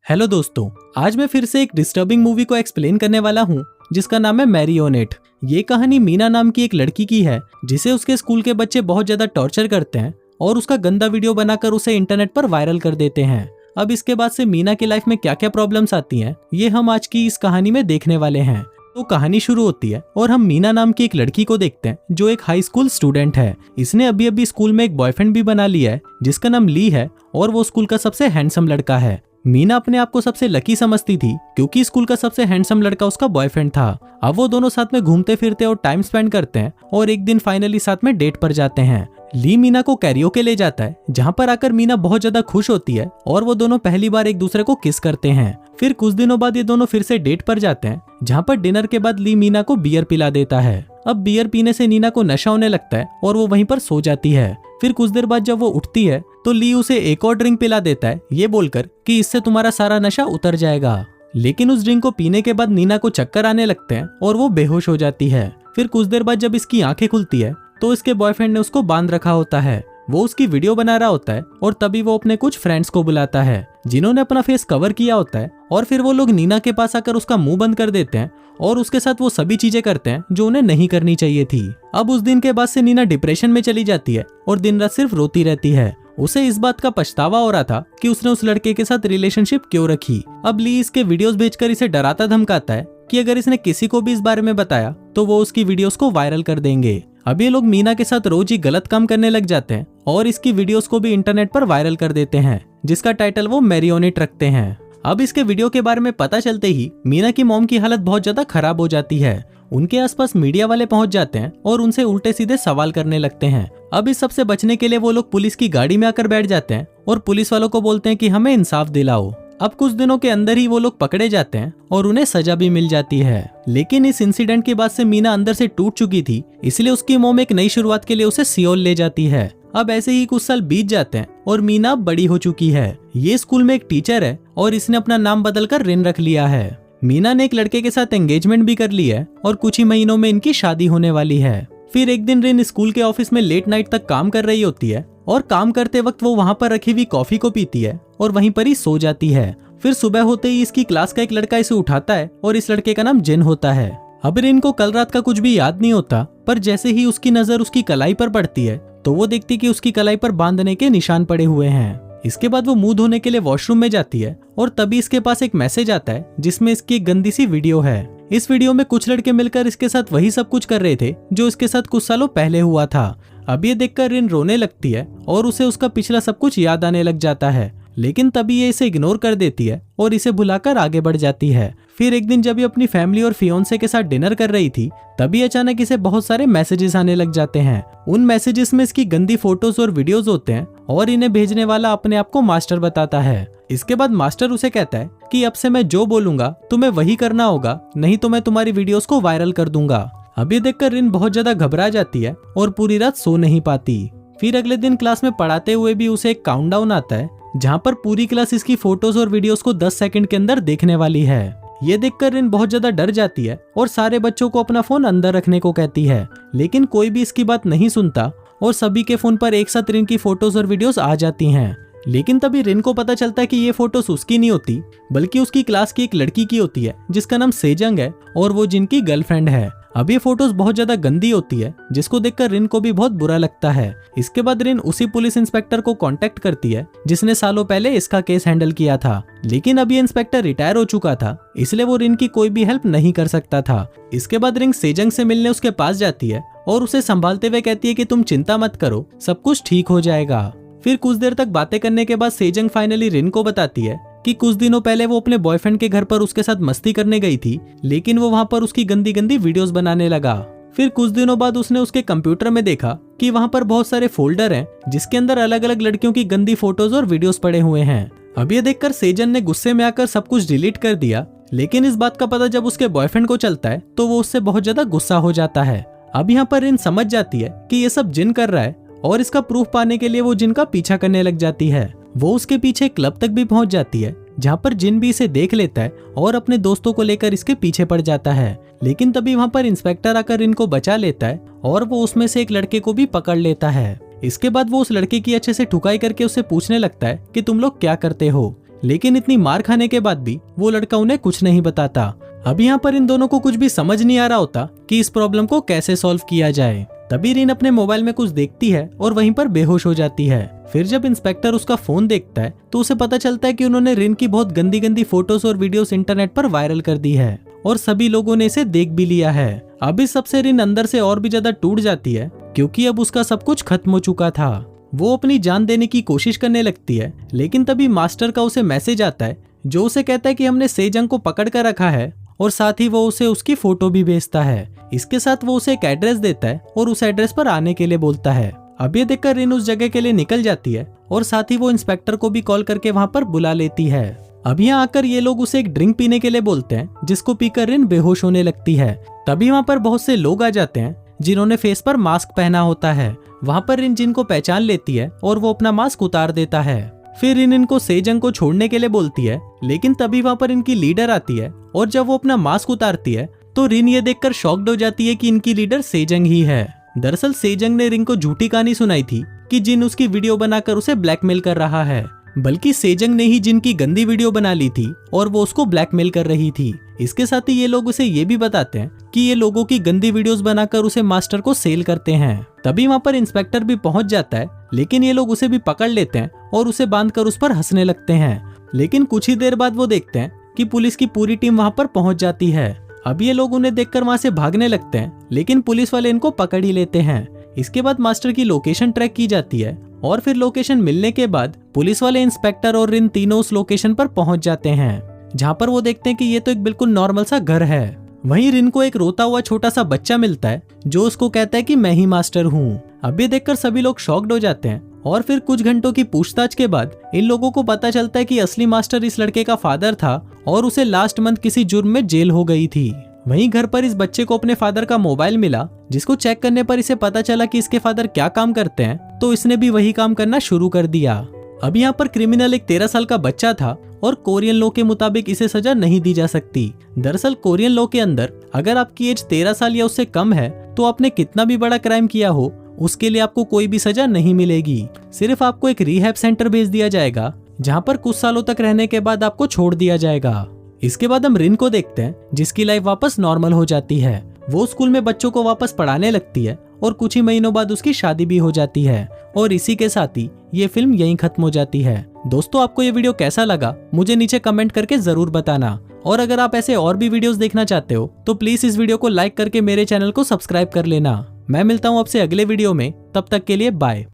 Hello दोस्तों, आज मैं फिर से एक डिस्टर्बिंग मूवी को एक्सप्लेन करने वाला हूँ जिसका नाम है मैरियोनेट। ये कहानी मीना नाम की एक लड़की की है जिसे उसके स्कूल के बच्चे बहुत ज्यादा टॉर्चर करते हैं और उसका गंदा वीडियो बनाकर उसे इंटरनेट पर वायरल कर देते हैं। अब इसके बाद से मीना की लाइफ में क्या क्या प्रॉब्लम्स आती हैं, ये हम आज की इस कहानी में देखने वाले हैं। तो कहानी शुरू होती है और हम मीना नाम की एक लड़की को देखते हैं जो एक हाई स्कूल स्टूडेंट है। इसने अभी अभी स्कूल में एक बॉयफ्रेंड भी बना लिया है जिसका नाम ली है और वो स्कूल का सबसे हैंडसम लड़का है। मीना अपने आप को सबसे लकी समझती थी क्योंकि स्कूल का सबसे हैंडसम लड़का उसका बॉयफ्रेंड था। अब वो दोनों साथ में घूमते फिरते और टाइम स्पेंड करते हैं और एक दिन फाइनली साथ में डेट पर जाते हैं। ली मीना को कैरियोके ले जाता है जहाँ पर आकर मीना बहुत ज्यादा खुश होती है और वो दोनों पहली बार एक दूसरे को किस करते हैं। फिर कुछ दिनों बाद ये दोनों फिर से डेट पर जाते हैं जहाँ पर डिनर के बाद ली मीना को बियर पिला देता है। अब बियर पीने से नीना को नशा होने लगता है और वो वहीं पर सो जाती है। फिर कुछ देर बाद जब वो उठती है तो ली उसे एक और ड्रिंक पिला देता है ये बोलकर कि इससे तुम्हारा सारा नशा उतर जाएगा। लेकिन उस ड्रिंक को पीने के बाद नीना को चक्कर आने लगते हैं और वो बेहोश हो जाती है। फिर कुछ देर बाद जब इसकी आंखें खुलती है तो इसके बॉयफ्रेंड ने उसको बांध रखा होता है। वो उसकी वीडियो बना रहा होता है और तभी वो अपने कुछ फ्रेंड्स को बुलाता है जिन्होंने अपना फेस कवर किया होता है और फिर वो लोग नीना के पास आकर उसका मुंह बंद कर देते हैं और उसके साथ वो सभी चीजें करते हैं जो उन्हें नहीं करनी चाहिए थी। अब उस दिन के बाद से नीना डिप्रेशन में चली जाती है और दिन रात सिर्फ रोती रहती है। उसे इस बात का पछतावा हो रहा था कि उसने उस लड़के के साथ रिलेशनशिप क्यों रखी। अब ली इसके वीडियोस भेजकर इसे डराता धमकाता है कि अगर इसने किसी को भी इस बारे में बताया तो वो उसकी वीडियोस को वायरल कर देंगे। अब ये लोग मीना के साथ रोज ही गलत काम करने लग जाते हैं और इसकी वीडियोस को भी इंटरनेट पर वायरल कर देते हैं जिसका टाइटल वो मैरियोनेट रखते हैं। अब इसके वीडियो के बारे में पता चलते ही मीना की मॉम की हालत बहुत ज्यादा खराब हो जाती है। उनके आसपास मीडिया वाले पहुंच जाते हैं और उनसे उल्टे सीधे सवाल करने लगते हैं। अब इस सब से बचने के लिए वो लोग पुलिस की गाड़ी में आकर बैठ जाते हैं और पुलिस वालों को बोलते हैं कि हमें इंसाफ दिलाओ। अब कुछ दिनों के अंदर ही वो लोग पकड़े जाते हैं और उन्हें सजा भी मिल जाती है। लेकिन इस इंसिडेंट के बाद से मीना अंदर से टूट चुकी थी, इसलिए उसकी मॉम एक नई शुरुआत के लिए उसे सियोल ले जाती है। अब ऐसे ही कुछ साल बीत जाते हैं और मीना अब बड़ी हो चुकी है। ये स्कूल में एक टीचर है और इसने अपना नाम बदलकर रिन रख लिया है। मीना ने एक लड़के के साथ एंगेजमेंट भी कर ली है और कुछ ही महीनों में इनकी शादी होने वाली है। फिर एक दिन रिन स्कूल के ऑफिस में लेट नाइट तक काम कर रही होती है और काम करते वक्त वो वहाँ पर रखी हुई कॉफी को पीती है और वहीं पर ही सो जाती है। फिर सुबह होते ही इसकी क्लास का एक लड़का इसे उठाता है और इस लड़के का नाम जिन होता है। अब रिन को कल रात का कुछ भी याद नहीं होता, पर जैसे ही उसकी नजर उसकी कलाई पर पड़ती है तो वो देखती कि उसकी कलाई पर बांधने के निशान पड़े हुए हैं। इसके बाद वो मुंह धोने के लिए वॉशरूम में जाती है और तभी इसके पास एक मैसेज आता है जिसमें इसकी एक गंदी सी वीडियो है। इस वीडियो में कुछ लड़के मिलकर इसके साथ वही सब कुछ कर रहे थे जो इसके साथ कुछ सालों पहले हुआ था। अब ये देखकर रिन रोने लगती है और उसे उसका पिछला सब कुछ याद आने लग जाता है, लेकिन तभी ये इसे इग्नोर कर देती है और इसे भुलाकर आगे बढ़ जाती है। फिर एक दिन जब ये अपनी फैमिली और फियोंसे के साथ डिनर कर रही थी तभी अचानक इसे बहुत सारे मैसेजेस आने लग जाते हैं। उन मैसेजेस में इसकी गंदी फोटोज और वीडियोस होते हैं और इन्हें भेजने वाला अपने आप को मास्टर बताता है। इसके बाद मास्टर उसे कहता है कि अब से मैं जो बोलूंगा तुम्हें वही करना होगा, नहीं तो मैं तुम्हारी वीडियोस को वायरल कर दूंगा। अब ये देखकर रिन बहुत ज्यादा घबरा जाती है और पूरी रात सो नहीं पाती। फिर अगले दिन क्लास में पढ़ाते हुए भी उसे एक काउंटडाउन आता है जहाँ पर पूरी क्लास इसकी फोटोज और वीडियोस को 10 सेकंड के अंदर देखने वाली है। ये देखकर रिन बहुत ज्यादा डर जाती है और सारे बच्चों को अपना फोन अंदर रखने को कहती है, लेकिन कोई भी इसकी बात नहीं सुनता और सभी के फोन पर एक साथ रिन की फोटोज और वीडियोस आ जाती हैं। लेकिन तभी रिन को पता चलता है कि ये फोटोज उसकी नहीं होती बल्कि उसकी क्लास की एक लड़की की होती है जिसका नाम सेजंग है और वो जिनकी गर्लफ्रेंड है। अब ये फोटोज बहुत ज्यादा गंदी होती है जिसको देखकर रिन को भी बहुत बुरा लगता है। इसके बाद रिन उसी पुलिस इंस्पेक्टर को कांटेक्ट करती है जिसने सालों पहले इसका केस हैंडल किया था, लेकिन अब ये इंस्पेक्टर रिटायर हो चुका था इसलिए वो रिन की कोई भी हेल्प नहीं कर सकता था। इसके बाद रिन सेजंग से मिलने उसके पास जाती है और उसे संभालते हुए कहती है कि तुम चिंता मत करो, सब कुछ ठीक हो जाएगा। फिर कुछ देर तक बातें करने के बाद सेजंग फाइनली रिन को बताती है कि कुछ दिनों पहले वो अपने बॉयफ्रेंड के घर पर उसके साथ मस्ती करने गई थी, लेकिन वो वहाँ पर उसकी गंदी गंदी वीडियोस बनाने लगा। फिर कुछ दिनों बाद उसने उसके कंप्यूटर में देखा कि वहाँ पर बहुत सारे फोल्डर हैं जिसके अंदर अलग अलग लड़कियों की गंदी फोटोज और वीडियोस पड़े हुए हैं। अब ये देखकर सेजन ने गुस्से में आकर सब कुछ डिलीट कर दिया, लेकिन इस बात का पता जब उसके बॉयफ्रेंड को चलता है तो वो उससे बहुत ज्यादा गुस्सा हो जाता है। अब यहाँ पर रिन समझ जाती है कि ये सब जिन कर रहा है और इसका प्रूफ पाने के लिए वो जिन का पीछा करने लग जाती है। वो उसके पीछे क्लब तक भी पहुंच जाती है जहाँ पर जिन भी इसे देख लेता है और अपने दोस्तों को लेकर इसके पीछे पड़ जाता है। लेकिन तभी वहाँ पर इंस्पेक्टर आकर इनको बचा लेता है और वो उसमें से एक लड़के को भी पकड़ लेता है। इसके बाद वो उस लड़के की अच्छे से ठुकाई करके उससे पूछने लगता है कि तुम लोग क्या करते हो। लेकिन इतनी मार खाने के बाद भी वो लड़का उन्हें कुछ नहीं बताता। अब यहाँ पर इन दोनों को कुछ भी समझ नहीं आ रहा होता कि इस प्रॉब्लम को कैसे सॉल्व किया जाए। तभी रिन अपने मोबाइल में कुछ देखती है और वहीं पर बेहोश हो जाती है। फिर जब इंस्पेक्टर उसका फोन देखता है तो उसे पता चलता है कि उन्होंने रिन की बहुत गंदी गंदी फोटोज और वीडियोस इंटरनेट पर वायरल कर दी है और सभी लोगों ने इसे देख भी लिया है। अब इस सबसे रिन अंदर से और भी ज्यादा टूट जाती है क्योंकि अब उसका सब कुछ खत्म हो चुका था। वो अपनी जान देने की कोशिश करने लगती है, लेकिन तभी मास्टर का उसे मैसेज आता है जो उसे कहता है कि हमने सेजंग को पकड़ कर रखा है और साथ ही वो उसे उसकी फोटो भी भेजता है। इसके साथ वो उसे एक एड्रेस देता है और उस एड्रेस पर आने के लिए बोलता है। अब ये देखकर रिन उस जगह के लिए निकल जाती है और साथ ही वो इंस्पेक्टर को भी कॉल करके वहाँ पर बुला लेती है। अब यहाँ आकर ये लोग उसे एक ड्रिंक पीने के लिए बोलते हैं जिसको पीकर रिन बेहोश होने लगती है। तभी वहाँ पर बहुत से लोग आ जाते हैं जिन्होंने फेस पर मास्क पहना होता है। वहाँ पर रिन जिनको पहचान लेती है और वो अपना मास्क उतार देता है। फिर रिन इनको सेजंग को छोड़ने के लिए बोलती है, लेकिन तभी वहाँ पर इनकी लीडर आती है और जब वो अपना मास्क उतारती है तो रिन ये देखकर शॉक्ड हो जाती है कि इनकी लीडर सेजंग ही है। दरअसल सेजंग ने रिन को झूठी कहानी सुनाई थी कि जिन उसकी वीडियो बनाकर उसे ब्लैकमेल कर रहा है, बल्कि सेजंग ने ही जिन की गंदी वीडियो बना ली थी और वो उसको ब्लैकमेल कर रही थी। इसके साथ ही ये लोग उसे ये भी बताते हैं कि ये लोगों की गंदी वीडियोस बनाकर उसे मास्टर को सेल करते हैं। तभी वहाँ पर इंस्पेक्टर भी पहुंच जाता है, लेकिन ये लोग उसे भी पकड़ लेते हैं और उसे बांधकर उस पर हंसने लगते हैं। लेकिन कुछ ही देर बाद वो देखते हैं कि पुलिस की पूरी टीम वहाँ पर पहुंच जाती है। अब ये लोग उन्हें देखकर वहाँ से भागने लगते हैं, लेकिन पुलिस वाले इनको पकड़ ही लेते हैं। इसके बाद मास्टर की लोकेशन ट्रैक की जाती है और फिर लोकेशन मिलने के बाद पुलिस वाले, इंस्पेक्टर और रिन तीनों उस लोकेशन पर पहुंच जाते हैं, जहां पर वो देखते हैं कि ये तो एक बिल्कुल नॉर्मल सा घर है। वहीं रिन को एक रोता हुआ छोटा सा बच्चा मिलता है जो उसको कहता है कि मैं ही मास्टर हूँ। अब ये देखकर सभी लोग शॉक्ड हो जाते हैं और फिर कुछ घंटों की पूछताछ के बाद इन लोगों को पता चलता है कि असली मास्टर इस लड़के का फादर था और उसे लास्ट मंथ किसी जुर्म में जेल हो गई थी। वहीं घर पर इस बच्चे को अपने फादर का मोबाइल मिला, जिसको चेक करने पर इसे पता चला कि इसके फादर क्या काम करते हैं, तो इसने भी वही काम करना शुरू कर दिया। अब यहाँ पर क्रिमिनल एक 13 साल का बच्चा था और कोरियन लॉ के मुताबिक इसे सजा नहीं दी जा सकती। दरअसल कोरियन लॉ के अंदर अगर आपकी एज 13 साल या उससे कम है तो आपने कितना भी बड़ा क्राइम किया हो उसके लिए आपको कोई भी सजा नहीं मिलेगी। सिर्फ आपको एक रिहैब सेंटर भेज दिया जाएगा, जहाँ पर कुछ सालों तक रहने के बाद आपको छोड़ दिया जाएगा। इसके बाद हम रिन को देखते हैं जिसकी लाइफ वापस नॉर्मल हो जाती है। वो स्कूल में बच्चों को वापस पढ़ाने लगती है और कुछ ही महीनों बाद उसकी शादी भी हो जाती है और इसी के साथ ही ये फिल्म यहीं खत्म हो जाती है। दोस्तों, आपको ये वीडियो कैसा लगा मुझे नीचे कमेंट करके जरूर बताना, और अगर आप ऐसे और भी वीडियोस देखना चाहते हो तो प्लीज इस वीडियो को लाइक करके मेरे चैनल को सब्सक्राइब कर लेना। मैं मिलता हूँ आपसे अगले वीडियो में, तब तक के लिए बाय।